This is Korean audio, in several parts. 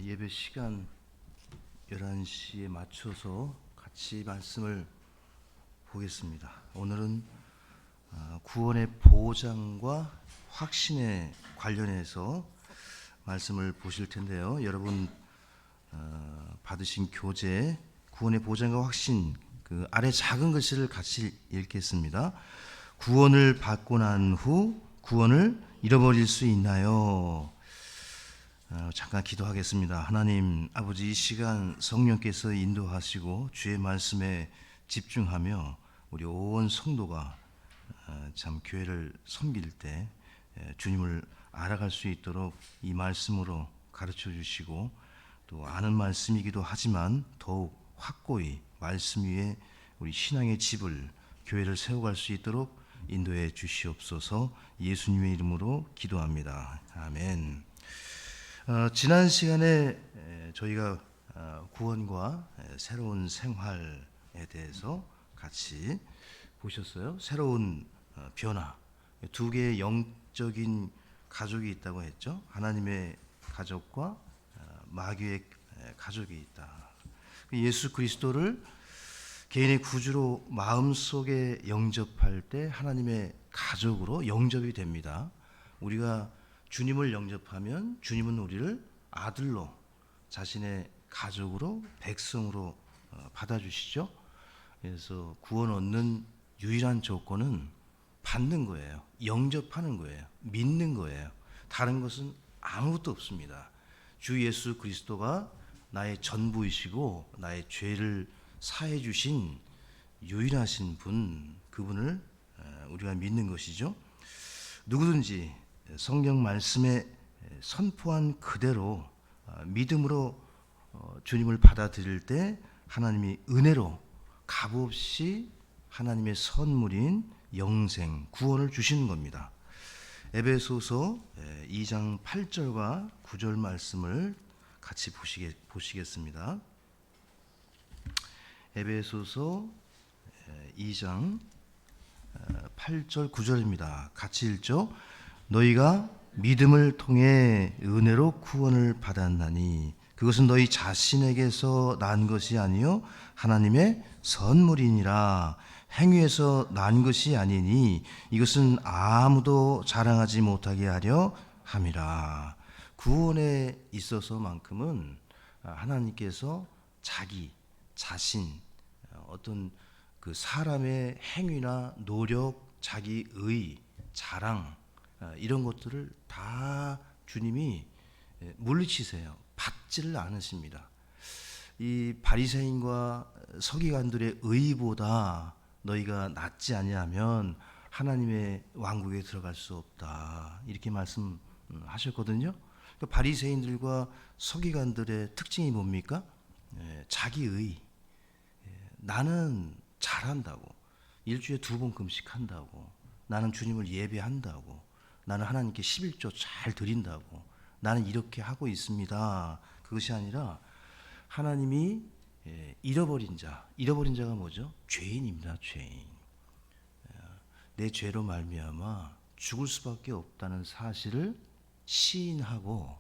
예배 시간 11시에 맞춰서 같이 말씀을 보겠습니다. 오늘은 구원의 보장과 확신에 관련해서 말씀을 보실 텐데요. 여러분 받으신 교재 구원의 보장과 확신 그 아래 작은 글씨를 같이 읽겠습니다. 구원을 받고 난 후 구원을 잃어버릴 수 있나요? 잠깐 기도하겠습니다. 하나님 아버지, 이 시간 성령께서 인도하시고 주의 말씀에 집중하며 우리 온 성도가 참 교회를 섬길 때 주님을 알아갈 수 있도록 이 말씀으로 가르쳐 주시고, 또 아는 말씀이기도 하지만 더욱 확고히 말씀 위에 우리 신앙의 집을, 교회를 세워갈 수 있도록 인도해 주시옵소서. 예수님의 이름으로 기도합니다. 아멘. 지난 시간에 저희가 구원과 새로운 생활에 대해서 같이 보셨어요. 새로운 변화, 두 개의 영적인 가족이 있다고 했죠. 하나님의 가족과 마귀의 가족이 있다. 예수 그리스도를 개인의 구주로 마음속에 영접할 때 하나님의 가족으로 영접이 됩니다. 우리가 주님을 영접하면 주님은 우리를 아들로, 자신의 가족으로, 백성으로 받아주시죠. 그래서 구원 얻는 유일한 조건은 받는 거예요. 영접하는 거예요. 믿는 거예요. 다른 것은 아무것도 없습니다. 주 예수 그리스도가 나의 전부이시고 나의 죄를 사해 주신 유일하신 분, 그분을 우리가 믿는 것이죠. 누구든지 성경 말씀에 선포한 그대로 믿음으로 주님을 받아들일 때 하나님이 은혜로 값없이 하나님의 선물인 영생, 구원을 주시는 겁니다. 에베소서 2장 8절과 9절 말씀을 같이 보시겠습니다. 에베소서 2장 8절 9절입니다. 같이 읽죠. 너희가 믿음을 통해 은혜로 구원을 받았나니 그것은 너희 자신에게서 난 것이 아니요 하나님의 선물이니라. 행위에서 난 것이 아니니 이것은 아무도 자랑하지 못하게 하려 함이라. 구원에 있어서만큼은 하나님께서 자기 자신, 어떤 그 사람의 행위나 노력, 자기 의, 자랑, 이런 것들을 다 주님이 물리치세요. 받지를 않으십니다. 이 바리새인과 서기관들의 의보다 너희가 낫지 아니하면 하나님의 왕국에 들어갈 수 없다, 이렇게 말씀하셨거든요. 그러니까 바리새인들과 서기관들의 특징이 뭡니까? 자기 의, 나는 잘한다고, 일주일에 2번 금식한다고, 나는 주님을 예배한다고, 나는 하나님께 11조 잘 드린다고, 나는 이렇게 하고 있습니다. 그것이 아니라 하나님이 잃어버린 자가 뭐죠? 죄인입니다. 죄인. 내 죄로 말미암아 죽을 수밖에 없다는 사실을 시인하고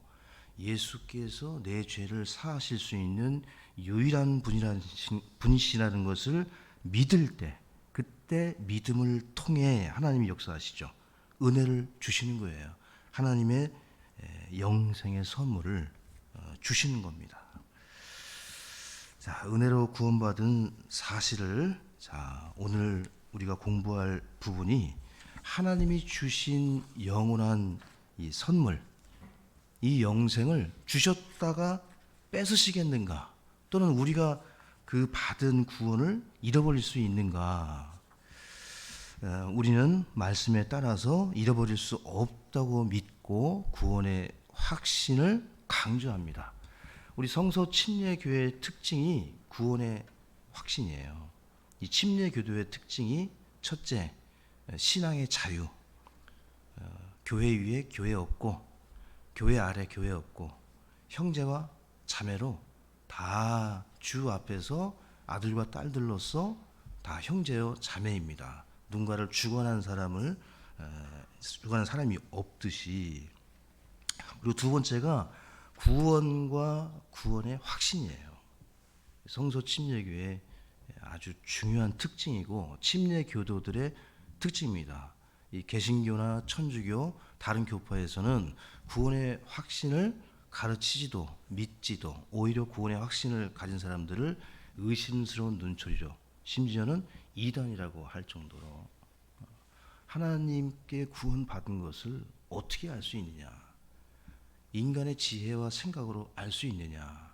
예수께서 내 죄를 사하실 수 있는 유일한 분이시라는 것을 믿을 때, 그때 믿음을 통해 하나님이 역사하시죠. 은혜를 주시는 거예요. 하나님의 영생의 선물을 주시는 겁니다. 자, 은혜로 구원받은 사실을, 오늘 우리가 공부할 부분이 하나님이 주신 영원한 이 선물, 이 영생을 주셨다가 뺏으시겠는가, 또는 우리가 그 받은 구원을 잃어버릴 수 있는가. 우리는 말씀에 따라서 잃어버릴 수 없다고 믿고 구원의 확신을 강조합니다. 우리 성서 침례교회의 특징이 구원의 확신이에요. 이 침례교도의 특징이 첫째, 신앙의 자유. 교회 위에 교회 없고 교회 아래 교회 없고 형제와 자매로 다 주 앞에서 아들과 딸들로서 다 형제요 자매입니다. 누군가를 주관한 사람이 없듯이. 그리고 두 번째가 구원과 구원의 확신이에요. 성서 침례교회 아주 중요한 특징이고 침례 교도들의 특징입니다. 이 개신교나 천주교 다른 교파에서는 구원의 확신을 가르치지도 믿지도 오히려 구원의 확신을 가진 사람들을 의심스러운 눈초리로 심지어는 이단이라고 할 정도로 하나님께 구원받은 것을 어떻게 알 수 있느냐? 인간의 지혜와 생각으로 알 수 있느냐?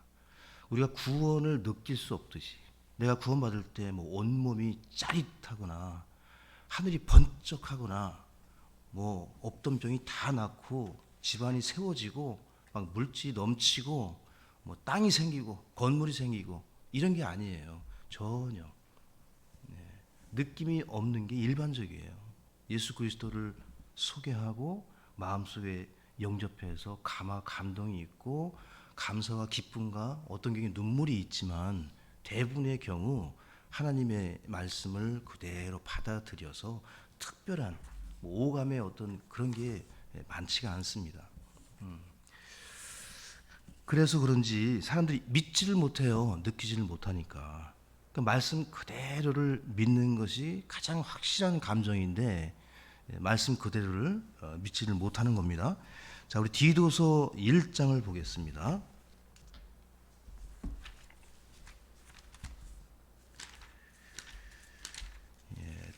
우리가 구원을 느낄 수 없듯이 내가 구원받을 때 뭐 온몸이 짜릿하거나 하늘이 번쩍하거나 뭐 없던 병이 다 낫고 집안이 세워지고 막 물질이 넘치고 뭐 땅이 생기고 건물이 생기고 이런 게 아니에요. 전혀 느낌이 없는 게 일반적이에요. 예수 그리스도를 소개하고 마음속에 영접해서 감동이 있고 감사와 기쁨과 어떤 경우에 눈물이 있지만 대부분의 경우 하나님의 말씀을 그대로 받아들여서 특별한 오감의 어떤 그런 게 많지가 않습니다. 그래서 그런지 사람들이 믿지를 못해요. 느끼지를 못하니까. 그 말씀 그대로를 믿는 것이 가장 확실한 감정인데 말씀 그대로를 믿지를 못하는 겁니다. 자, 우리 디도서 1장을 보겠습니다.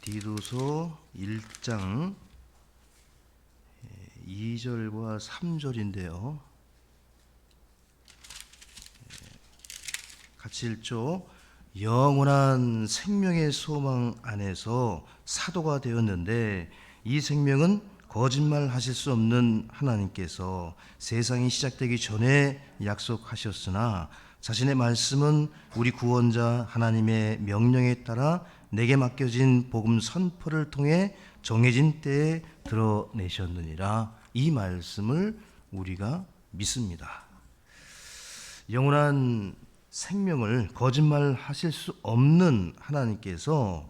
디도서 1장 2절과 3절인데요. 같이 읽죠. 영원한 생명의 소망 안에서 사도가 되었는데 이 생명은 거짓말 하실 수 없는 하나님께서 세상이 시작되기 전에 약속하셨으나 자신의 말씀은 우리 구원자 하나님의 명령에 따라 내게 맡겨진 복음 선포를 통해 정해진 때에 드러내셨느니라. 이 말씀을 우리가 믿습니다. 영원한 생명을 거짓말 하실 수 없는 하나님께서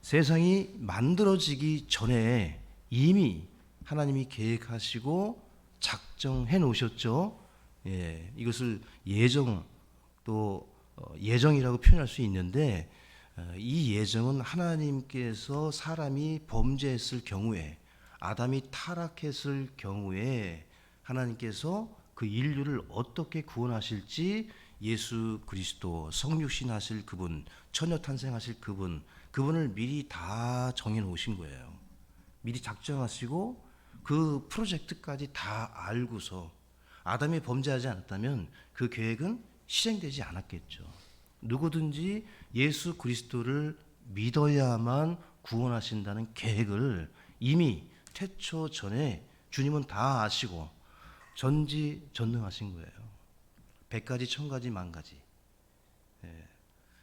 세상이 만들어지기 전에 이미 하나님이 계획하시고 작정해 놓으셨죠. 이것을 예정 또 예정이라고 표현할 수 있는데 이 예정은 하나님께서 사람이 범죄했을 경우에 아담이 타락했을 경우에 하나님께서 그 인류를 어떻게 구원하실지 예수 그리스도 성육신 하실 그분 처녀 탄생하실 그분을 미리 다 정해 놓으신 거예요. 미리 작정하시고 그 프로젝트까지 다 알고서 아담이 범죄하지 않았다면 그 계획은 실행되지 않았겠죠. 누구든지 예수 그리스도를 믿어야만 구원하신다는 계획을 이미 태초 전에 주님은 다 아시고 전지전능하신 거예요. 100가지, 1000가지, 만가지.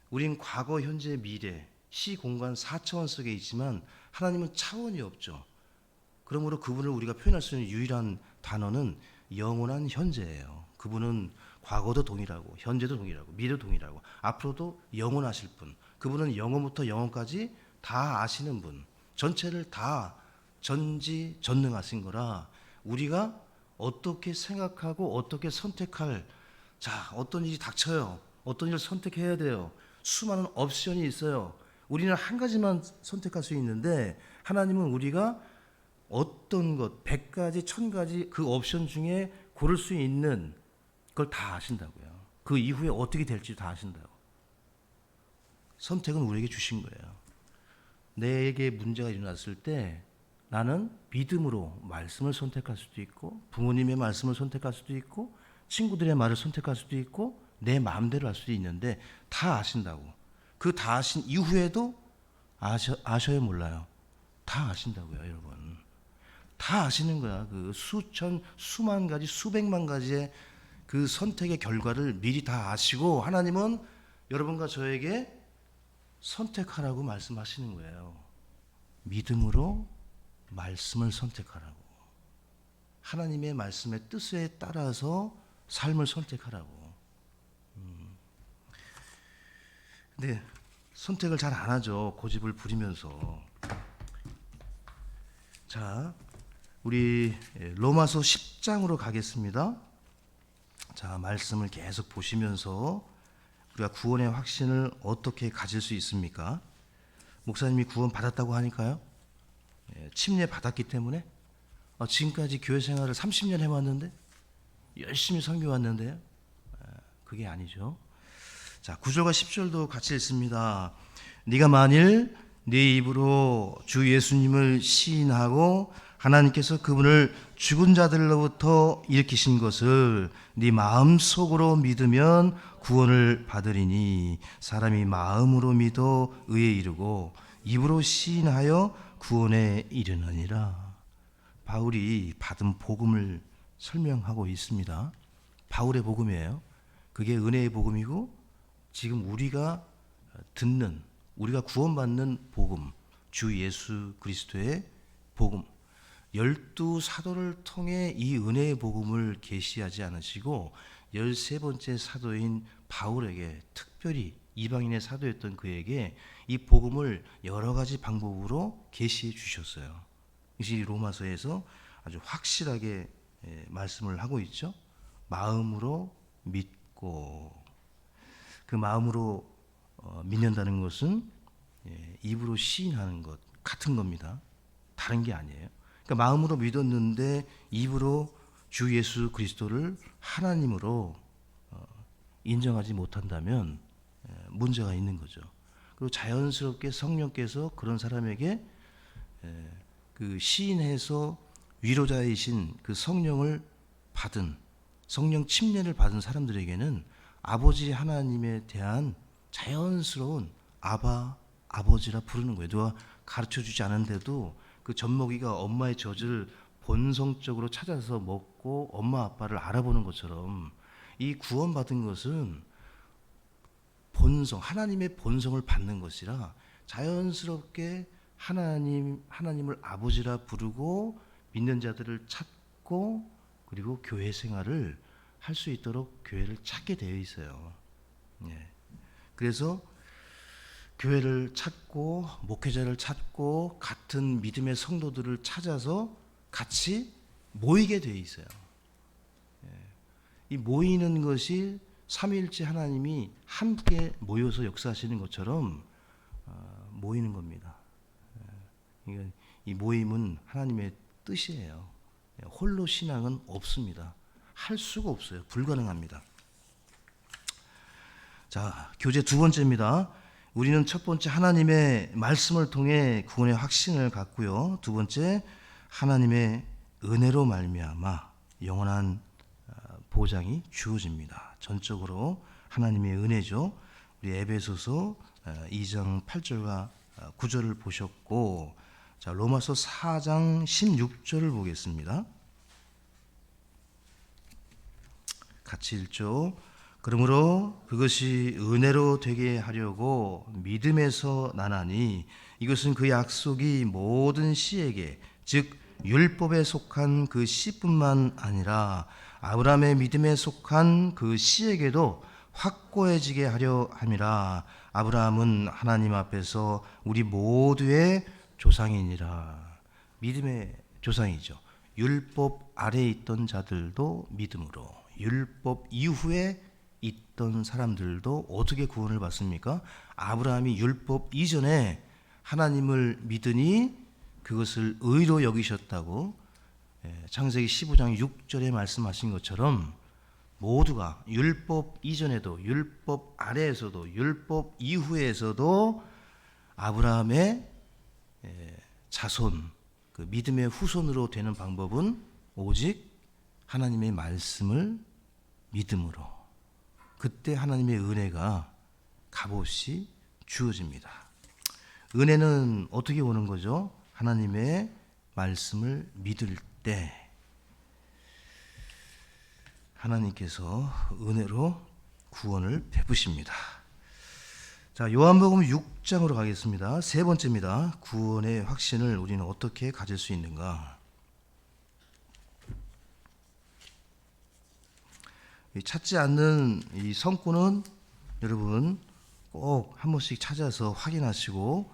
우린 과거, 현재, 미래, 시공간 4차원 속에 있지만 하나님은 차원이 없죠. 그러므로 그분을 우리가 표현할 수 있는 유일한 단어는 영원한 현재예요. 그분은 과거도 동일하고 현재도 동일하고 미래도 동일하고 앞으로도 영원하실 분. 그분은 영원부터 영원까지 다 아시는 분. 전체를 다 전지전능하신 거라 우리가 어떻게 생각하고 어떻게 선택할 어떤 일이 닥쳐요. 어떤 일을 선택해야 돼요. 수많은 옵션이 있어요. 우리는 한 가지만 선택할 수 있는데 하나님은 우리가 어떤 것 100가지 1000가지 그 옵션 중에 고를 수 있는 그걸 다 아신다고요. 그 이후에 어떻게 될지 다 아신다고. 선택은 우리에게 주신 거예요. 내게 문제가 일어났을 때 나는 믿음으로 말씀을 선택할 수도 있고 부모님의 말씀을 선택할 수도 있고 친구들의 말을 선택할 수도 있고 내 마음대로 할 수도 있는데 다 아신다고. 그 다 아신 이후에도 아셔요 몰라요? 다 아신다고요, 여러분. 다 아시는 거야. 그 수천, 수만 가지, 수백만 가지의 그 선택의 결과를 미리 다 아시고 하나님은 여러분과 저에게 선택하라고 말씀하시는 거예요. 믿음으로 말씀을 선택하라고. 하나님의 말씀의 뜻에 따라서 삶을 선택하라고. 근데 선택을 잘 안 하죠. 고집을 부리면서. 자, 우리 로마서 10장으로 가겠습니다. 자, 말씀을 계속 보시면서 우리가 구원의 확신을 어떻게 가질 수 있습니까? 목사님이 구원 받았다고 하니까요. 침례 받았기 때문에 지금까지 교회 생활을 30년 해왔는데 열심히 섬겨 왔는데요. 그게 아니죠. 자, 9절과 10절도 같이 읽습니다. 네가 만일 네 입으로 주 예수님을 시인하고 하나님께서 그분을 죽은 자들로부터 일으키신 것을 네 마음속으로 믿으면 구원을 받으리니 사람이 마음으로 믿어 의에 이르고 입으로 시인하여 구원에 이르느니라. 바울이 받은 복음을 설명하고 있습니다. 바울의 복음이에요. 그게 은혜의 복음이고 지금 우리가 듣는, 우리가 구원받는 복음, 주 예수 그리스도의 복음, 12사도를 통해 이 은혜의 복음을 계시하지 않으시고 13번째 사도인 바울에게, 특별히 이방인의 사도였던 그에게 이 복음을 여러 가지 방법으로 계시해 주셨어요. 이것이 로마서에서 아주 확실하게 말씀을 하고 있죠. 마음으로 믿고, 그 마음으로 믿는다는 것은 입으로 시인하는 것 같은 겁니다. 다른 게 아니에요. 그러니까 마음으로 믿었는데 입으로 주 예수 그리스도를 하나님으로 인정하지 못한다면 문제가 있는 거죠. 그리고 자연스럽게 성령께서 그런 사람에게 그 시인해서 위로자이신 그 성령을 받은, 성령 침례를 받은 사람들에게는 아버지 하나님에 대한 자연스러운 아버지라 부르는 거예요. 누가 가르쳐주지 않은데도 그 젖먹이가 엄마의 젖을 본성적으로 찾아서 먹고 엄마 아빠를 알아보는 것처럼 이 구원받은 것은 본성, 하나님의 본성을 받는 것이라 자연스럽게 하나님을 아버지라 부르고 믿는 자들을 찾고 그리고 교회 생활을 할 수 있도록 교회를 찾게 되어 있어요. 그래서 교회를 찾고 목회자를 찾고 같은 믿음의 성도들을 찾아서 같이 모이게 되어 있어요. 이 모이는 것이 삼위일체 하나님이 함께 모여서 역사하시는 것처럼 모이는 겁니다. 이 모임은 하나님의 뜻이에요. 홀로 신앙은 없습니다. 할 수가 없어요. 불가능합니다. 자, 교재 두 번째입니다. 우리는 첫 번째 하나님의 말씀을 통해 구원의 확신을 갖고요. 두 번째 하나님의 은혜로 말미암아 영원한 보장이 주어집니다. 전적으로 하나님의 은혜죠. 우리 에베소서 2장 8절과 9절을 보셨고, 자, 로마서 4장 16절을 보겠습니다. 같이 읽죠. 그러므로 그것이 은혜로 되게 하려고 믿음에서 나나니 이것은 그 약속이 모든 씨에게, 즉 율법에 속한 그 씨뿐만 아니라 아브라함의 믿음에 속한 그 씨에게도 확고해지게 하려 함이라. 아브라함은 하나님 앞에서 우리 모두의 조상이니라. 믿음의 조상이죠. 율법 아래에 있던 자들도 믿음으로, 율법 이후에 있던 사람들도 어떻게 구원을 받습니까? 아브라함이 율법 이전에 하나님을 믿으니 그것을 의로 여기셨다고 창세기 15장 6절에 말씀하신 것처럼 모두가 율법 이전에도 율법 아래에서도 율법 이후에서도 아브라함의 자손, 그 믿음의 후손으로 되는 방법은 오직 하나님의 말씀을 믿음으로, 그때 하나님의 은혜가 값없이 주어집니다. 은혜는 어떻게 오는 거죠? 하나님의 말씀을 믿을 때 하나님께서 은혜로 구원을 베푸십니다. 자, 요한복음 6장으로 가겠습니다. 세 번째입니다. 구원의 확신을 우리는 어떻게 가질 수 있는가? 찾지 않는 이 성구는 여러분 꼭 한 번씩 찾아서 확인하시고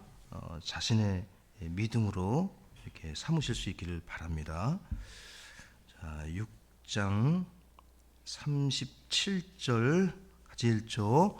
자신의 믿음으로 이렇게 삼으실 수 있기를 바랍니다. 자, 6장 37절 같이 읽죠.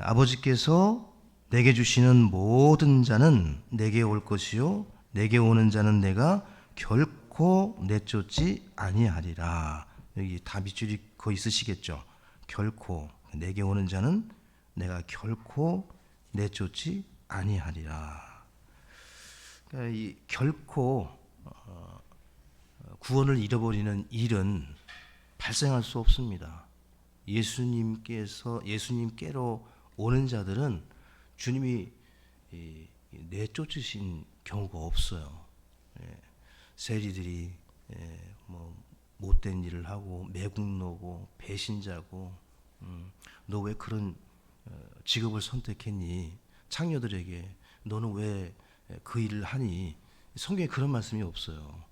아버지께서 내게 주시는 모든 자는 내게 올 것이요 내게 오는 자는 내가 결코 내쫓지 아니하리라. 여기 다 밑줄이 거의 있으시겠죠. 결코 내게 오는 자는 내가 결코 내쫓지 아니하리라. 그러니까 이 결코 구원을 잃어버리는 일은 발생할 수 없습니다. 예수님께로 오는 자들은 주님이 내쫓으신 경우가 없어요. 세리들이 뭐 못된 일을 하고 매국노고 배신자고 너 왜 그런 직업을 선택했니? 창녀들에게 너는 왜 그 일을 하니? 성경에 그런 말씀이 없어요.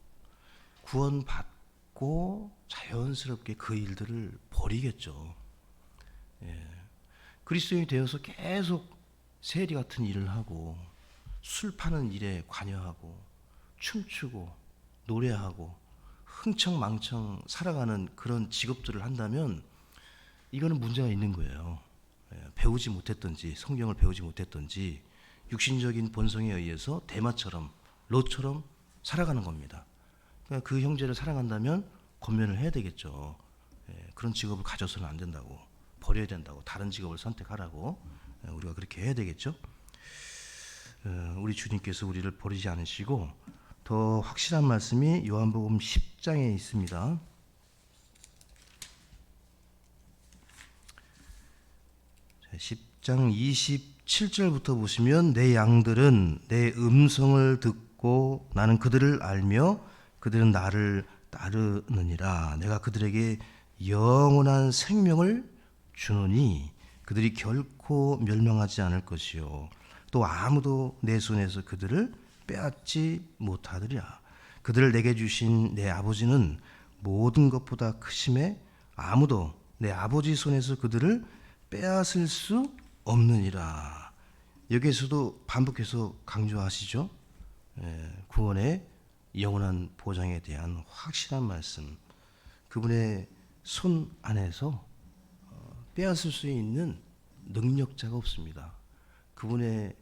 구원받고 자연스럽게 그 일들을 버리겠죠. 그리스도인이 되어서 계속 세리 같은 일을 하고 술 파는 일에 관여하고 춤추고 노래하고 흥청망청 살아가는 그런 직업들을 한다면 이거는 문제가 있는 거예요. 배우지 못했던지 성경을 배우지 못했던지 육신적인 본성에 의해서 대마처럼 롯처럼 살아가는 겁니다. 그러니까 그 형제를 사랑한다면 권면을 해야 되겠죠. 그런 직업을 가져서는 안 된다고, 버려야 된다고, 다른 직업을 선택하라고 우리가 그렇게 해야 되겠죠. 우리 주님께서 우리를 버리지 않으시고 더 확실한 말씀이 요한복음 10장에 있습니다. 10장 27절부터 보시면 내 양들은 내 음성을 듣고 나는 그들을 알며 그들은 나를 따르느니라. 내가 그들에게 영원한 생명을 주노니 그들이 결코 멸망하지 않을 것이요 또 아무도 내 손에서 그들을 빼앗지 못하리라. 그들을 내게 주신 내 아버지는 모든 것보다 크심에 아무도 내 아버지 손에서 그들을 빼앗을 수 없느니라. 여기에서도 반복해서 강조하시죠. 구원의 영원한 보장에 대한 확실한 말씀. 그분의 손 안에서 빼앗을 수 있는 능력자가 없습니다. 그분의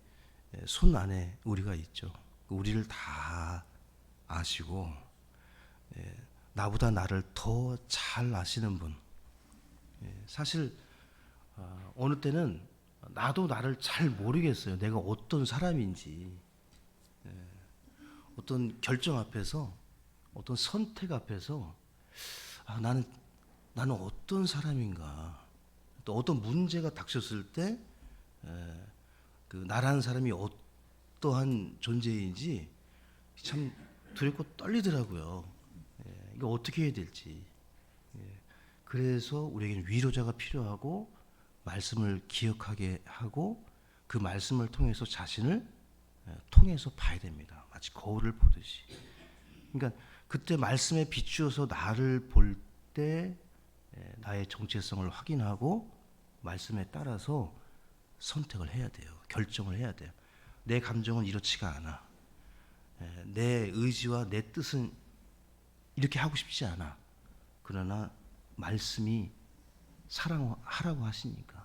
손 안에 우리가 있죠. 우리를 다 아시고 나보다 나를 더 잘 아시는 분. 사실 어느 때는 나도 나를 잘 모르겠어요. 내가 어떤 사람인지. 어떤 결정 앞에서, 어떤 선택 앞에서 나는 어떤 사람인가. 또 어떤 문제가 닥쳤을 때 그 나라는 사람이 어떠한 존재인지 참 두렵고 떨리더라고요. 이거 어떻게 해야 될지. 그래서 우리에게는 위로자가 필요하고 말씀을 기억하게 하고 그 말씀을 통해서 자신을 통해서 봐야 됩니다. 마치 거울을 보듯이. 그러니까 그때 말씀에 비추어서 나를 볼 때 나의 정체성을 확인하고 말씀에 따라서 선택을 해야 돼요. 결정을 해야 돼요. 내 감정은 이렇지가 않아. 내 의지와 내 뜻은 이렇게 하고 싶지 않아. 그러나 말씀이 사랑하라고 하시니까,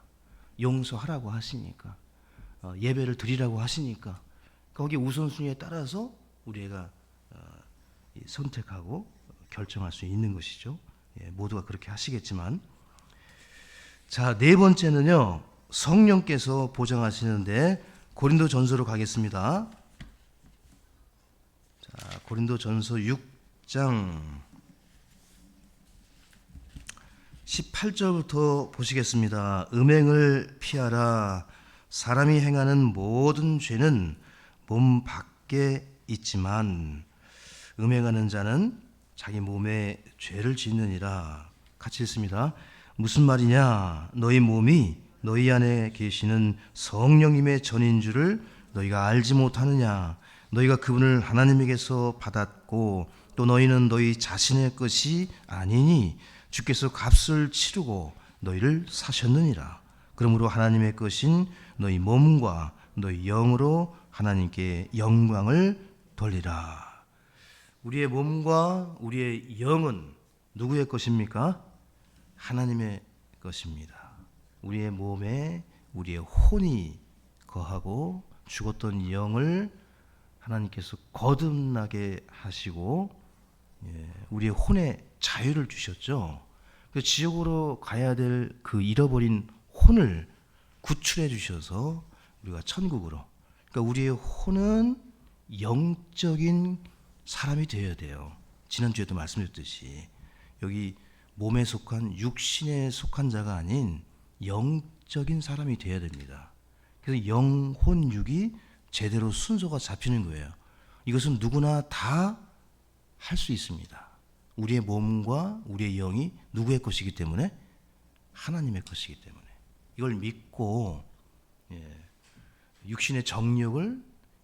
용서하라고 하시니까, 예배를 드리라고 하시니까 거기 우선순위에 따라서 우리가 선택하고 결정할 수 있는 것이죠. 모두가 그렇게 하시겠지만, 자, 네 번째는요, 성령께서 보장하시는데 고린도 전서로 가겠습니다. 자, 고린도 전서 6장 18절부터 보시겠습니다. 음행을 피하라. 사람이 행하는 모든 죄는 몸 밖에 있지만 음행하는 자는 자기 몸에 죄를 짓느니라. 같이 읽습니다. 무슨 말이냐? 너희 몸이 너희 안에 계시는 성령님의 전인 줄을 너희가 알지 못하느냐? 너희가 그분을 하나님에게서 받았고 또 너희는 너희 자신의 것이 아니니 주께서 값을 치르고 너희를 사셨느니라. 그러므로 하나님의 것인 너희 몸과 너희 영으로 하나님께 영광을 돌리라. 우리의 몸과 우리의 영은 누구의 것입니까? 하나님의 것입니다. 우리의 몸에 우리의 혼이 거하고 죽었던 영을 하나님께서 거듭나게 하시고 우리의 혼에 자유를 주셨죠. 그래서 지옥으로 가야 될 그 잃어버린 혼을 구출해 주셔서 우리가 천국으로, 그러니까 우리의 혼은 영적인 사람이 되어야 돼요. 지난주에도 말씀드렸듯이 여기 몸에 속한 육신에 속한 자가 아닌 영적인 사람이 되어야 됩니다. 그래서 영혼 육이 제대로 순서가 잡히는 거예요. 이것은 누구나 다 할 수 있습니다. 우리의 몸과 우리의 영이 누구의 것이기 때문에? 하나님의 것이기 때문에. 이걸 믿고 육신의 정욕을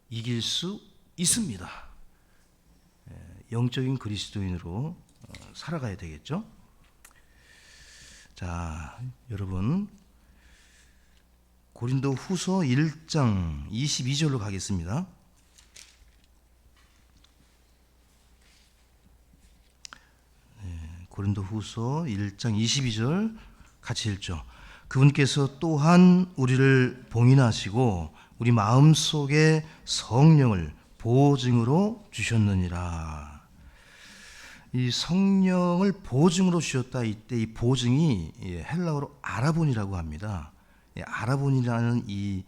이길 수 있습니다. 영적인 그리스도인으로 살아가야 되겠죠. 자, 여러분 고린도 후서 1장 22절로 가겠습니다. 고린도 후서 1장 22절 같이 읽죠. 그분께서 또한 우리를 봉인하시고 우리 마음속에 성령을 보증으로 주셨느니라. 이 성령을 보증으로 주셨다. 이때 이 보증이 헬라어로 아라본이라고 합니다. 아라본이라는 이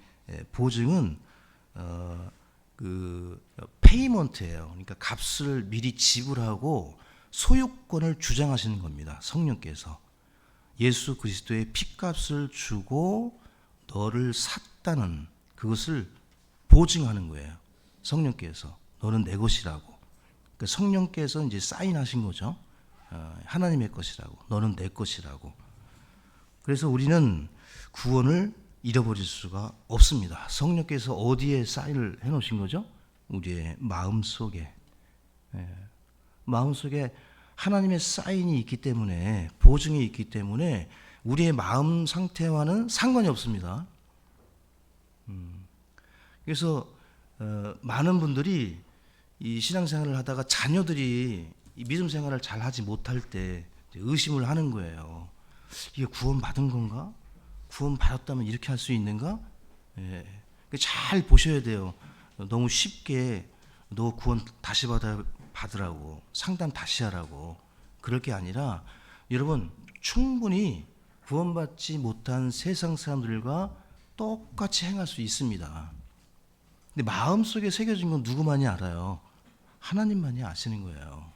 보증은 그 페이먼트예요. 그러니까 값을 미리 지불하고 소유권을 주장하시는 겁니다. 성령께서 예수 그리스도의 피값을 주고 너를 샀다는 그것을 보증하는 거예요. 성령께서 너는 내 것이라고. 그러니까 성령께서 이제 사인하신 거죠. 하나님의 것이라고, 너는 내 것이라고. 그래서 우리는 구원을 잃어버릴 수가 없습니다. 성령께서 어디에 사인을 해놓으신 거죠? 우리의 마음속에. 마음속에 하나님의 사인이 있기 때문에, 보증이 있기 때문에 우리의 마음 상태와는 상관이 없습니다. 그래서 많은 분들이 이 신앙생활을 하다가 자녀들이 이 믿음 생활을 잘 하지 못할 때 의심을 하는 거예요. 이게 구원 받은 건가? 구원 받았다면 이렇게 할 수 있는가? 잘 보셔야 돼요. 너무 쉽게 너 구원 다시 받으라고, 상담 다시 하라고 그럴 게 아니라, 여러분 충분히 구원받지 못한 세상 사람들과 똑같이 행할 수 있습니다. 근데 마음속에 새겨진 건 누구만이 알아요? 하나님만이 아시는 거예요.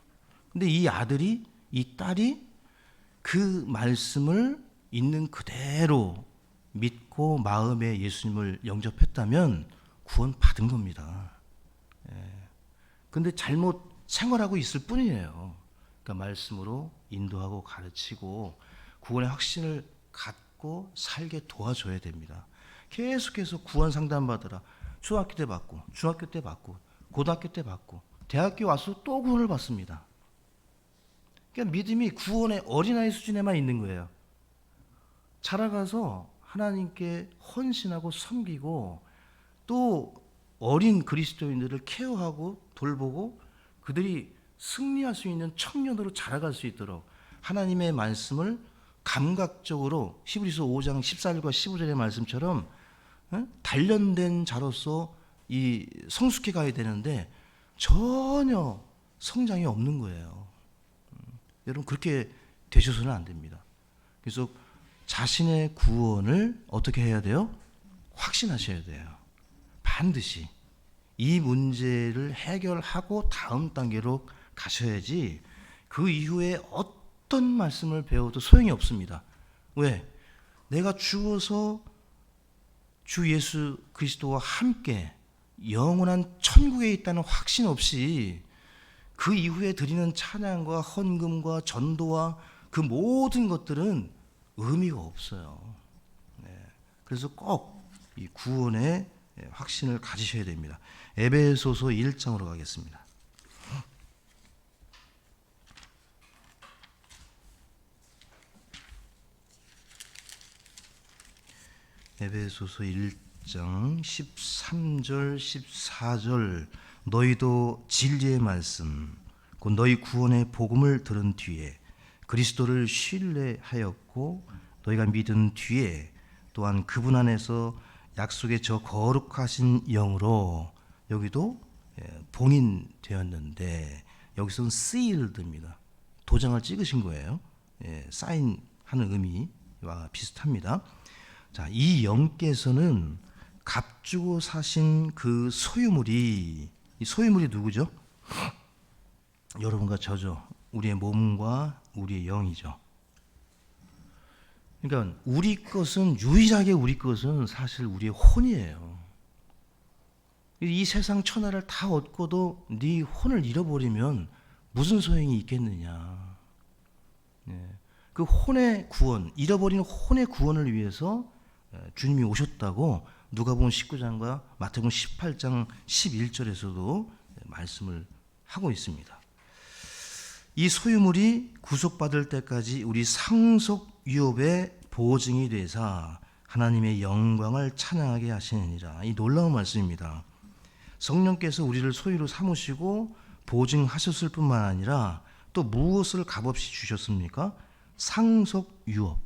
근데 이 아들이, 이 딸이 그 말씀을 있는 그대로 믿고 마음에 예수님을 영접했다면 구원 받은 겁니다. 근데 잘못 생활하고 있을 뿐이에요. 그러니까 말씀으로 인도하고 가르치고 구원의 확신을 갖고 살게 도와줘야 됩니다. 계속해서 구원 상담 받으라. 초등학교 때 받고, 중학교 때 받고, 고등학교 때 받고, 대학교 와서 또 구원을 받습니다. 그러니까 믿음이 구원의 어린아이 수준에만 있는 거예요. 자라가서 하나님께 헌신하고 섬기고 또 어린 그리스도인들을 케어하고 돌보고 그들이 승리할 수 있는 청년으로 자라갈 수 있도록 하나님의 말씀을 감각적으로 히브리서 5장 14절과 15절의 말씀처럼 단련된 자로서 이 성숙해 가야 되는데 전혀 성장이 없는 거예요. 여러분 그렇게 되셔서는 안 됩니다. 그래서 자신의 구원을 어떻게 해야 돼요? 확신하셔야 돼요. 반드시 이 문제를 해결하고 다음 단계로 가셔야지 그 이후에 어떤 말씀을 배워도 소용이 없습니다. 왜? 내가 죽어서 주 예수 그리스도와 함께 영원한 천국에 있다는 확신 없이 그 이후에 드리는 찬양과 헌금과 전도와 그 모든 것들은 의미가 없어요. 그래서 꼭 이 구원의 확신을 가지셔야 됩니다. 에베소서 1장으로 가겠습니다. 에베소서 1장 13절 14절 너희도 진리의 말씀 곧 너희 구원의 복음을 들은 뒤에 그리스도를 신뢰하였고 않고 너희가 믿은 뒤에 또한 그분 안에서 약속의 저 거룩하신 영으로 여기도 봉인되었는데 여기서는 sealed입니다. 도장을 찍으신 거예요. 사인하는 의미와 비슷합니다. 자, 이 영께서는 값주고 사신 그 소유물이, 이 소유물이 누구죠? 여러분과 저죠. 우리의 몸과 우리의 영이죠. 그러니까 우리 것은, 유일하게 우리 것은 사실 우리의 혼이에요. 이 세상 천하를 다 얻고도 네 혼을 잃어버리면 무슨 소용이 있겠느냐. 그 혼의 구원, 잃어버린 혼의 구원을 위해서 주님이 오셨다고 누가복음 19장과 마태복음 18장 11절에서도 말씀을 하고 있습니다. 이 소유물이 구속받을 때까지 우리 상속 유업의 보증이 되사 하나님의 영광을 찬양하게 하시느니라. 이 놀라운 말씀입니다. 성령께서 우리를 소유로 삼으시고 보증하셨을 뿐만 아니라 또 무엇을 값없이 주셨습니까? 상속 유업.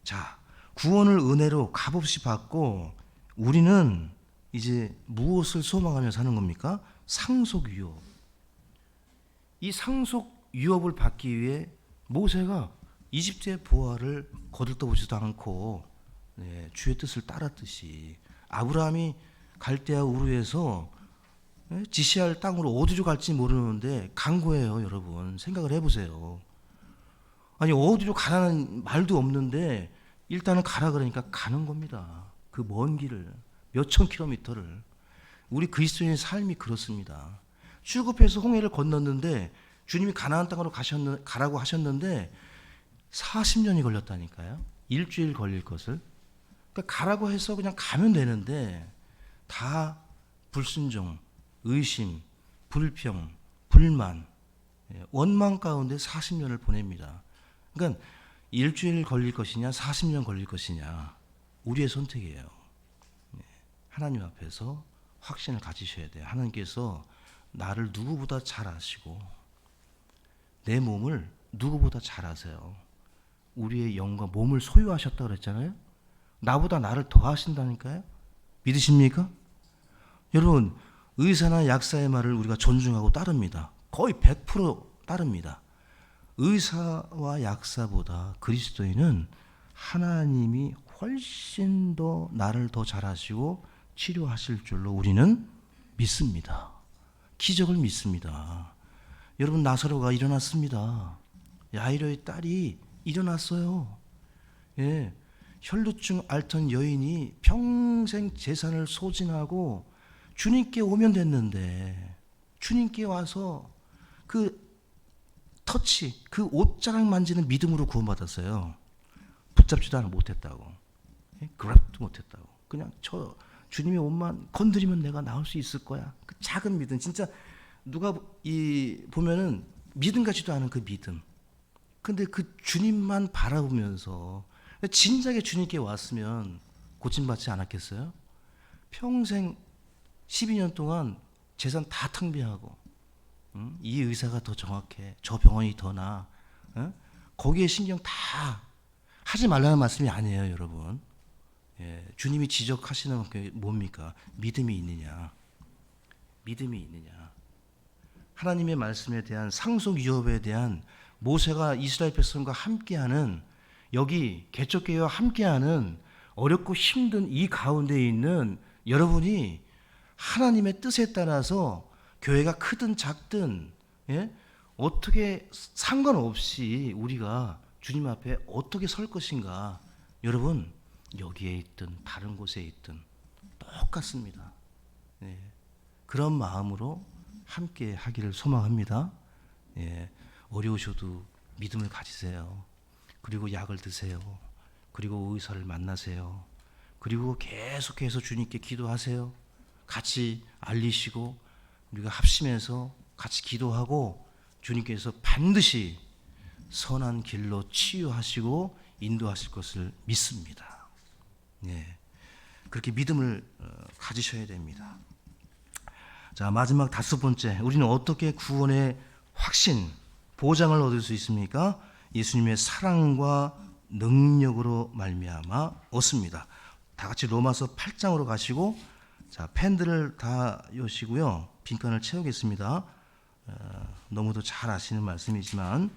자, 구원을 은혜로 값없이 받고 우리는 이제 무엇을 소망하며 사는 겁니까? 상속 유업. 이 상속 유업을 받기 위해 모세가 이집트의 보화를 거들떠보지도 않고 주의 뜻을 따랐듯이 아브라함이 갈대아 우르에서 지시할 땅으로 어디로 갈지 모르는데 간 거예요. 여러분 생각을 해보세요. 아니 어디로 가라는 말도 없는데 일단은 가라 그러니까 가는 겁니다. 그 먼 길을 몇천 킬로미터를. 우리 그리스도인의 삶이 그렇습니다. 출국해서 홍해를 건넜는데 주님이 가나안 땅으로 가라고 하셨는데 40년이 걸렸다니까요. 일주일 걸릴 것을. 그러니까 가라고 해서 그냥 가면 되는데 다 불순종, 의심, 불평, 불만, 원망 가운데 40년을 보냅니다. 그러니까 일주일 걸릴 것이냐 40년 걸릴 것이냐 우리의 선택이에요. 하나님 앞에서 확신을 가지셔야 돼요. 하나님께서 나를 누구보다 잘 아시고 내 몸을 누구보다 잘 아세요. 우리의 영과 몸을 소유하셨다 그랬잖아요. 나보다 나를 더 하신다니까요. 믿으십니까? 여러분 의사나 약사의 말을 우리가 존중하고 따릅니다. 거의 100% 따릅니다. 의사와 약사보다 그리스도인은 하나님이 훨씬 더 나를 더 잘하시고 치료하실 줄로 우리는 믿습니다. 기적을 믿습니다. 여러분 나사로가 일어났습니다. 야이로의 딸이 일어났어요. 혈루증 앓던 여인이 평생 재산을 소진하고 주님께 오면 됐는데 주님께 와서 그 터치, 그 옷자락 만지는 믿음으로 구원받았어요. 붙잡지도 못했다고. 그랩도 못했다고. 그냥 저 주님의 옷만 건드리면 내가 나올 수 있을 거야. 그 작은 믿음. 진짜 누가 보면은 믿음 같지도 않은 그 믿음. 근데 그 주님만 바라보면서 진작에 주님께 왔으면 고침받지 않았겠어요? 평생 12년 동안 재산 다 탕비하고 이 의사가 더 정확해. 저 병원이 더 나아. 거기에 신경 다 하지 말라는 말씀이 아니에요, 여러분. 주님이 지적하시는 게 뭡니까? 믿음이 있느냐. 믿음이 있느냐. 하나님의 말씀에 대한 상속 유업에 대한 모세가 이스라엘 백성과 함께하는 여기 개척교회와 함께하는 어렵고 힘든 이 가운데 있는 여러분이 하나님의 뜻에 따라서 교회가 크든 작든 어떻게 상관없이 우리가 주님 앞에 어떻게 설 것인가 여러분 여기에 있든 다른 곳에 있든 똑같습니다. 그런 마음으로 함께 하기를 소망합니다. 어려우셔도 믿음을 가지세요. 그리고 약을 드세요. 그리고 의사를 만나세요. 그리고 계속해서 주님께 기도하세요. 같이 알리시고 우리가 합심해서 같이 기도하고 주님께서 반드시 선한 길로 치유하시고 인도하실 것을 믿습니다. 그렇게 믿음을 가지셔야 됩니다. 자, 마지막 5번째, 우리는 어떻게 구원의 확신, 보장을 얻을 수 있습니까? 예수님의 사랑과 능력으로 말미암아 얻습니다. 다 같이 로마서 8장으로 가시고, 자, 펜들을 다 여시고요. 빈칸을 채우겠습니다. 너무도 잘 아시는 말씀이지만,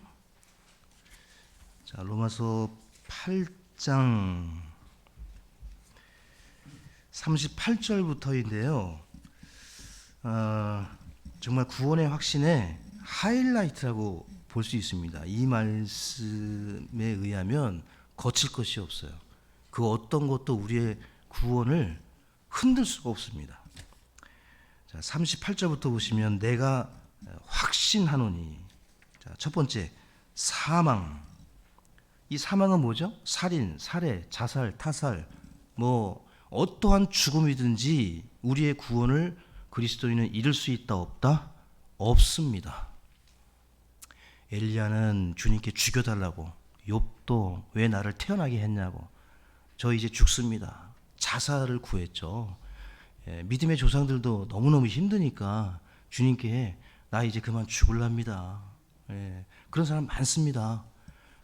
자, 로마서 8장 38절부터인데요. 정말 구원의 확신의 하이라이트라고 볼 수 있습니다. 이 말씀에 의하면 거칠 것이 없어요. 그 어떤 것도 우리의 구원을 흔들 수가 없습니다. 자, 38절부터 보시면 내가 확신하노니, 자, 첫 번째 사망. 이 사망은 뭐죠? 살인, 살해, 자살, 타살, 뭐 어떠한 죽음이든지 우리의 구원을 그리스도인은 이룰 수 있다 없다? 없습니다. 엘리야는 주님께 죽여달라고, 욥도 왜 나를 태어나게 했냐고, 저 이제 죽습니다. 자살을 구했죠. 믿음의 조상들도 너무너무 힘드니까 주님께 나 이제 그만 죽을랍니다. 그런 사람 많습니다.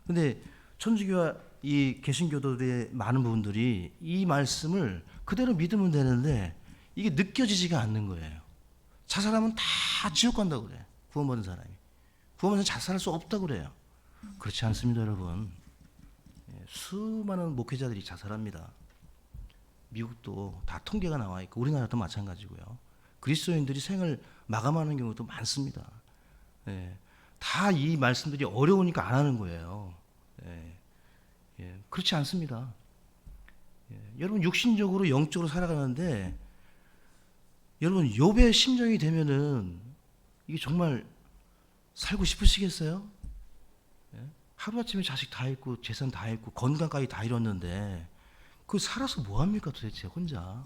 근데 천주교와 이 개신교도의 많은 분들이 이 말씀을 그대로 믿으면 되는데 이게 느껴지지가 않는 거예요. 자살하면 다 지옥 간다고 그래. 구원받은 사람이. 구원받은 자살할 수 없다고 그래요. 그렇지 않습니다, 여러분. 수많은 목회자들이 자살합니다. 미국도 다 통계가 나와 있고 우리나라도 마찬가지고요. 그리스도인들이 생을 마감하는 경우도 많습니다. 다 이 말씀들이 어려우니까 안 하는 거예요. 그렇지 않습니다. 여러분 육신적으로 영적으로 살아가는데 여러분 욥의 심정이 되면은 이게 정말 살고 싶으시겠어요? 하루아침에 자식 다 잃고 재산 다 잃고 건강까지 다 잃었는데 그 살아서 뭐 합니까 도대체 혼자?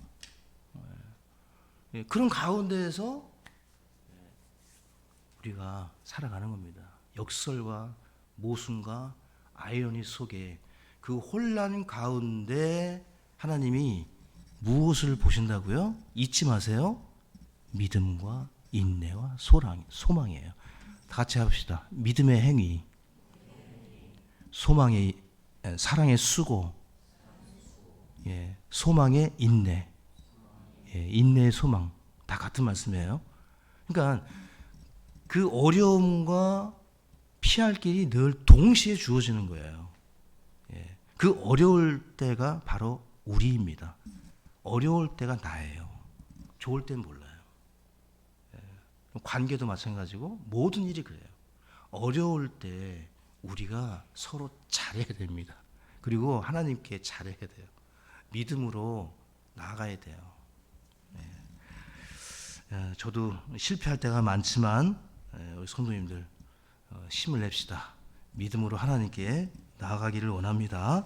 그런 가운데에서 우리가 살아가는 겁니다. 역설과 모순과 아이러니 속에 그 혼란 가운데 하나님이 무엇을 보신다고요? 잊지 마세요. 믿음과 인내와 소망이에요. 다 같이 합시다. 믿음의 행위, 소망의 사랑의 수고, 소망의 인내, 인내의 소망, 다 같은 말씀이에요. 그러니까 그 어려움과 피할 길이 늘 동시에 주어지는 거예요. 그 어려울 때가 바로 우리입니다. 어려울 때가 나예요. 좋을 땐 몰라요. 관계도 마찬가지고 모든 일이 그래요. 어려울 때 우리가 서로 잘해야 됩니다. 그리고 하나님께 잘해야 돼요. 믿음으로 나아가야 돼요. 저도 실패할 때가 많지만 우리 성도님들 힘을 냅시다. 믿음으로 하나님께 나아가기를 원합니다.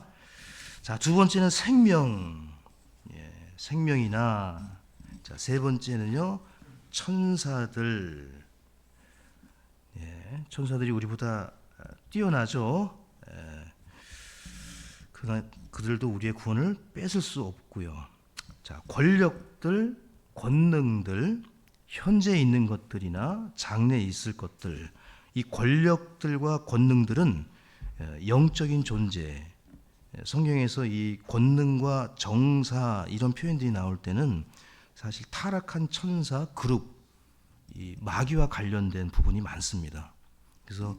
자, 두 번째는 생명, 생명이나, 자, 세 번째는요 천사들. 천사들이 우리보다 뛰어나죠. 그들도 우리의 구원을 뺏을 수 없고요. 자, 권력들, 권능들, 현재 있는 것들이나 장래에 있을 것들, 이 권력들과 권능들은 영적인 존재. 성경에서 이 권능과 정사 이런 표현들이 나올 때는 사실 타락한 천사 그룹, 이 마귀와 관련된 부분이 많습니다. 그래서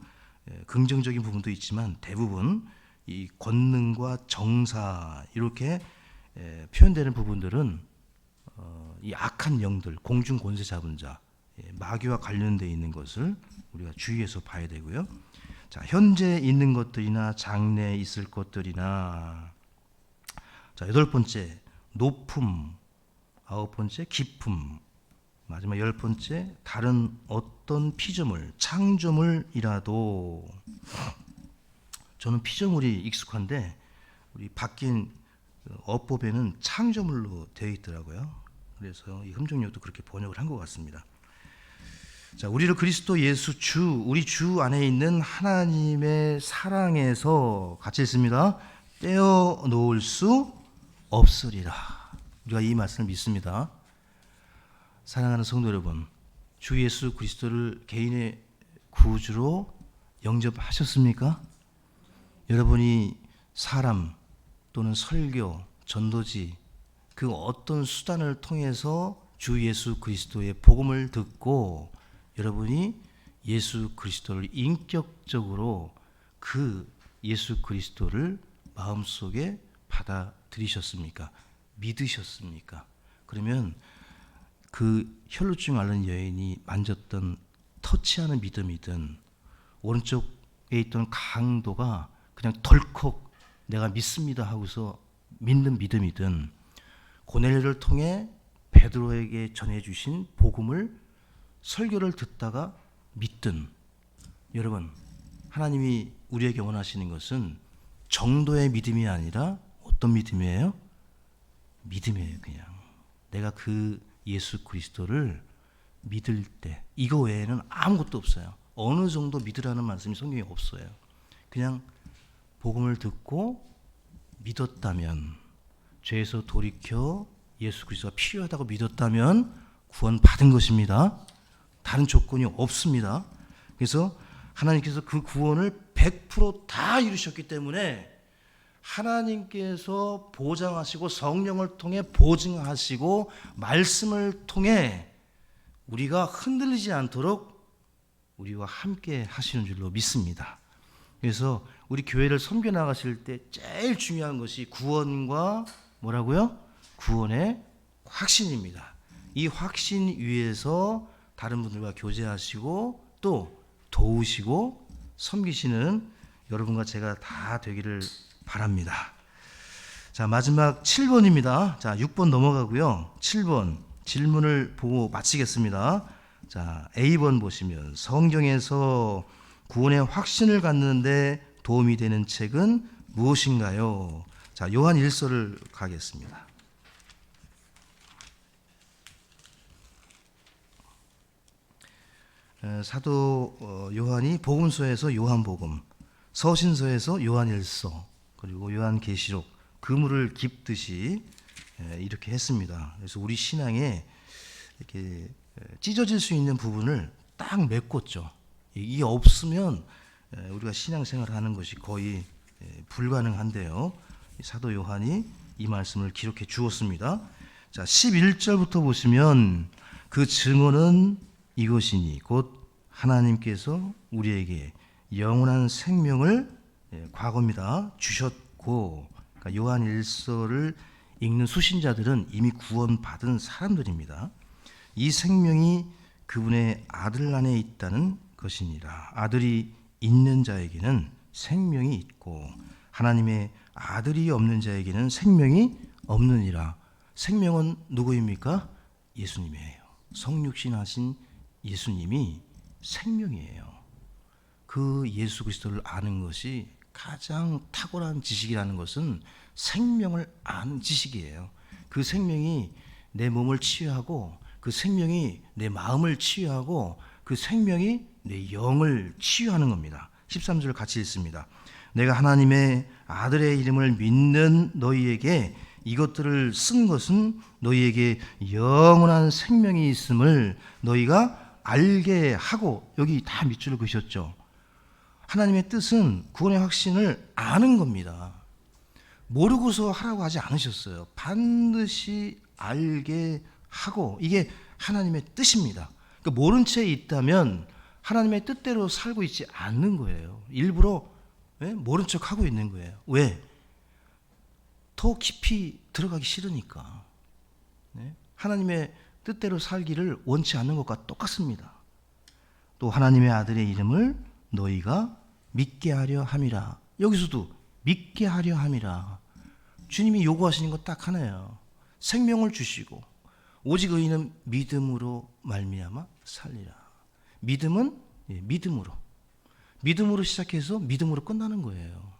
긍정적인 부분도 있지만 대부분 이 권능과 정사 이렇게 표현되는 부분들은 이 악한 영들, 공중 권세 잡은 자, 마귀와 관련되어 있는 것을 우리가 주의해서 봐야 되고요. 자, 현재 있는 것들이나 장래에 있을 것들이나, 자, 여덟 번째 높음, 아홉 번째 깊음, 마지막 열 번째 다른 어떤 피조물, 창조물이라도. 저는 피조물이 익숙한데 우리 바뀐 어법에는 창조물로 되어 있더라고요. 그래서 이 흠정역도 그렇게 번역을 한 것 같습니다. 자, 우리를 그리스도 예수 우리 주 안에 있는 하나님의 사랑에서 같이 있습니다. 떼어놓을 수 없으리라. 우리가 이 말씀을 믿습니다. 사랑하는 성도 여러분, 주 예수 그리스도를 개인의 구주로 영접하셨습니까? 여러분이 사람 또는 설교, 전도지 그 어떤 수단을 통해서 주 예수 그리스도의 복음을 듣고 여러분이 예수 그리스도를 인격적으로 그 예수 그리스도를 마음속에 받아들이셨습니까? 믿으셨습니까? 그러면 그 혈루증 앓는 여인이 만졌던 터치하는 믿음이든 오른쪽에 있던 강도가 그냥 덜컥 내가 믿습니다 하고서 믿는 믿음이든 고넬료를 통해 베드로에게 전해주신 복음을 설교를 듣다가 믿든 여러분 하나님이 우리에게 원하시는 것은 정도의 믿음이 아니라 어떤 믿음이에요? 믿음이에요. 그냥 내가 그 예수 그리스도를 믿을 때 이거 외에는 아무것도 없어요. 어느 정도 믿으라는 말씀이 성경에 없어요. 그냥 복음을 듣고 믿었다면 죄에서 돌이켜 예수 그리스도가 필요하다고 믿었다면 구원 받은 것입니다. 다른 조건이 없습니다. 그래서 하나님께서 그 구원을 100%다 이루셨기 때문에 하나님께서 보장하시고 성령을 통해 보증하시고 말씀을 통해 우리가 흔들리지 않도록 우리와 함께 하시는 줄로 믿습니다. 그래서 우리 교회를 섬겨 나가실 때 제일 중요한 것이 구원과 뭐라고요? 구원의 확신입니다. 이 확신 위에서 다른 분들과 교제하시고 또 도우시고 섬기시는 여러분과 제가 다 되기를 바랍니다. 자, 마지막 7번입니다. 자, 6번 넘어가고요. 7번 질문을 보고 마치겠습니다. 자, A번 보시면 성경에서 구원의 확신을 갖는데 도움이 되는 책은 무엇인가요? 자, 요한 1서를 가겠습니다. 사도 요한이 복음서에서 요한복음, 서신서에서 요한1서, 그리고 요한계시록 그물을 깁듯이 이렇게 했습니다. 그래서 우리 신앙에 이렇게 찢어질 수 있는 부분을 딱 메꿨죠. 이게 없으면 우리가 신앙생활을 하는 것이 거의 불가능한데요. 사도 요한이 이 말씀을 기록해 주었습니다. 자, 11절부터 보시면 그 증언은 이것이니 곧 하나님께서 우리에게 영원한 생명을 과거입니다. 주셨고, 그러니까 요한 1서를 읽는 수신자들은 이미 구원받은 사람들입니다. 이 생명이 그분의 아들 안에 있다는 것이니라. 아들이 있는 자에게는 생명이 있고 하나님의 아들이 없는 자에게는 생명이 없느니라. 생명은 누구입니까? 예수님이에요. 성육신 하신 예수님이 생명이에요. 그 예수 그리스도를 아는 것이 가장 탁월한 지식이라는 것은 생명을 아는 지식이에요. 그 생명이 내 몸을 치유하고 그 생명이 내 마음을 치유하고 그 생명이 내 영을 치유하는 겁니다. 13절 같이 읽습니다. 내가 하나님의 아들의 이름을 믿는 너희에게 이것들을 쓴 것은 너희에게 영원한 생명이 있음을 너희가 알게 하고, 여기 다 밑줄을 그으셨죠. 하나님의 뜻은 구원의 확신을 아는 겁니다. 모르고서 하라고 하지 않으셨어요. 반드시 알게 하고, 이게 하나님의 뜻입니다. 그러니까 모른 채 있다면 하나님의 뜻대로 살고 있지 않는 거예요. 일부러 모른 척 하고 있는 거예요. 왜? 더 깊이 들어가기 싫으니까. 하나님의 뜻대로 살기를 원치 않는 것과 똑같습니다. 또 하나님의 아들의 이름을 너희가 믿게 하려 함이라. 여기서도 믿게 하려 함이라. 주님이 요구하시는 것 딱 하나예요. 생명을 주시고 오직 의인은 믿음으로 말미암아 살리라. 믿음은 믿음으로 시작해서 믿음으로 끝나는 거예요.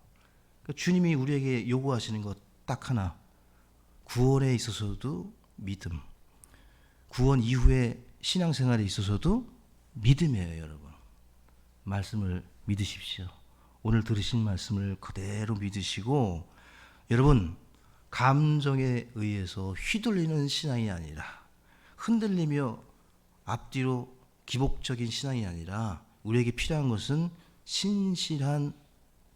그러니까 주님이 우리에게 요구하시는 것 딱 하나, 구원에 있어서도 믿음, 구원 이후의 신앙생활에 있어서도 믿음이에요. 여러분, 말씀을 믿으십시오. 오늘 들으신 말씀을 그대로 믿으시고, 여러분, 감정에 의해서 휘둘리는 신앙이 아니라, 흔들리며 앞뒤로 기복적인 신앙이 아니라 우리에게 필요한 것은 신실한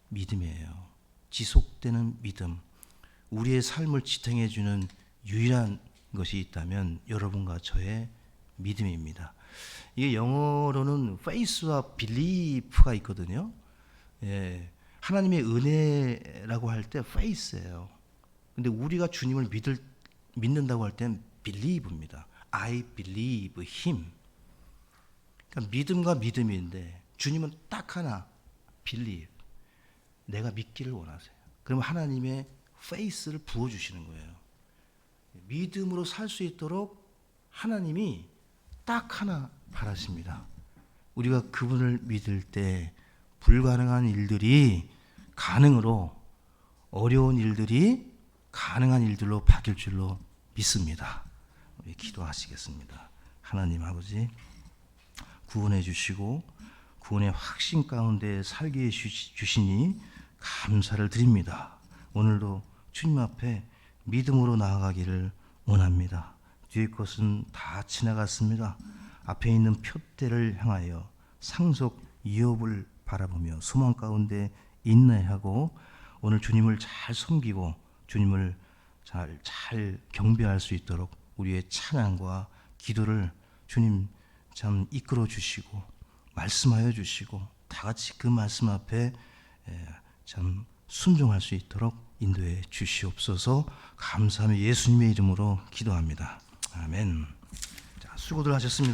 믿음이에요. 지속되는 믿음, 우리의 삶을 지탱해 주는 유일한 것이 있다면 여러분과 저의 믿음입니다. 이게 영어로는 faith와 belief가 있거든요. 예, 하나님의 은혜라고 할 때 faith예요. 근데 우리가 주님을 믿는다고 할 때는 believe입니다. I believe him. 그러니까 믿음과 믿음인데 주님은 딱 하나 believe. 내가 믿기를 원하세요. 그럼 하나님의 faith를 부어주시는 거예요. 믿음으로 살 수 있도록 하나님이 딱 하나 바라십니다. 우리가 그분을 믿을 때 불가능한 일들이 가능으로, 어려운 일들이 가능한 일들로 바뀔 줄로 믿습니다. 우리 기도하시겠습니다. 하나님 아버지, 구원해 주시고 구원의 확신 가운데 살게 주시니 감사를 드립니다. 오늘도 주님 앞에 믿음으로 나아가기를 원합니다. 뒤의 것은 다 지나갔습니다. 앞에 있는 표대를 향하여 상속 유업을 바라보며 소망 가운데 인내하고 오늘 주님을 잘 섬기고 주님을 잘 경배할 수 있도록 우리의 찬양과 기도를 주님 참 이끌어 주시고 말씀하여 주시고 다 같이 그 말씀 앞에 참 순종할 수 있도록 인도해 주시옵소서. 감사하며 예수님의 이름으로 기도합니다. 아멘. 자, 수고들 하셨습니다.